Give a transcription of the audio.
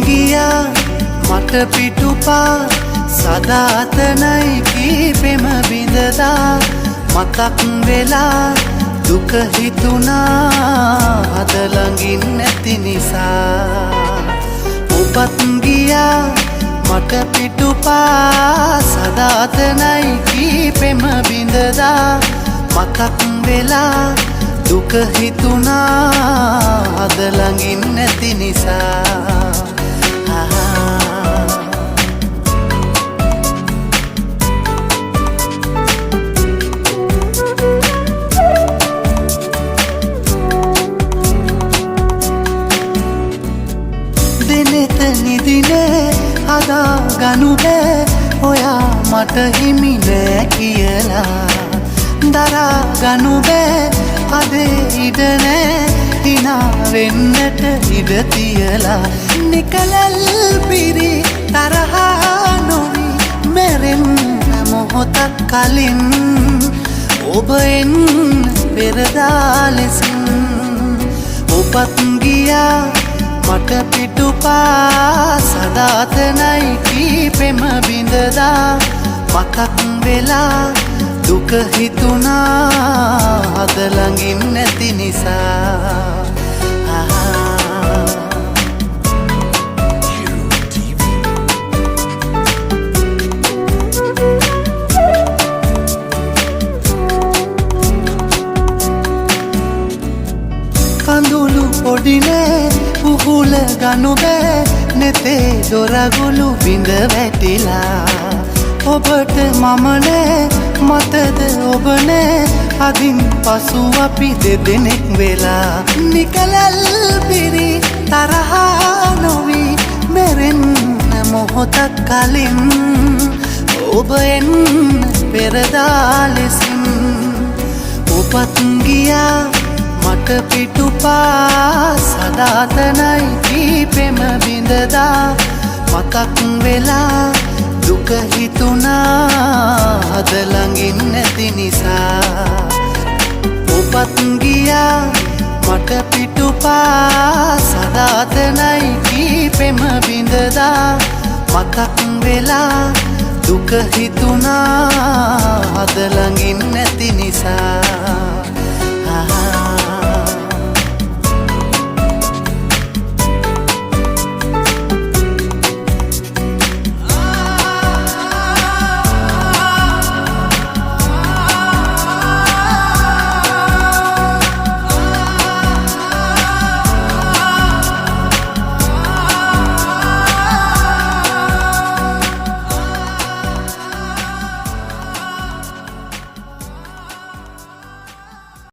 ගියා මට පිටුපා සදාතනයි කීපෙම බිඳදා මතක් වෙලා දුක හිතුණා අද ළඟින් නැති නිසා ඔබත් ගියා මට පිටුපා සදාතනයි කීපෙම බිඳදා මතක් වෙලා දුක හිතුණා අද ළඟින් නැති නිසා දෙනෙත නිදිනේ හදා ගනු බෑ ඔයා මට හිමි නෑ කියලා දරා ගනු බෑ අදේ ඉඩ නෑ හිනා වෙන්නට ඉඩ තියලා නිකලල් පිරි තරහා නොවි මැරෙන්න මොහොතක් කලින් ඔබ එන්න පෙරදා ලෙසින් ඔබත් ගියා මට පිටුපා සදාතනයි කීපෙම බිඳදා මතක් වෙලා දුක හිතුණා අද ළඟින් නැති නිසා කඳුළු පොඩිනේ පුහුල ගනු බෑ නෙතේ දොරගුළු බිඳ වැටිලා ඔබට මම නෑ මතද ඔබ නෑ අදින් පසු අපි දෙදෙනෙක් වෙලා නිකලල් පිරි තරහා නොවි මැරෙන්න මොහොතක් කලින් ඔබ එන්න පෙරදා ලෙසින් ඔබත් ගියා මට පිටුපා සදාතනයි කීපෙම බිඳදා මතක් වෙලා දුක හිතුණා අද ළඟින් නැති නිසා ඔබත් ගියා මට පිටුපා සදාතනයි කීපෙම බිඳදා මතක් වෙලා දුක හිතුණා අද ළඟින් නැති නිසා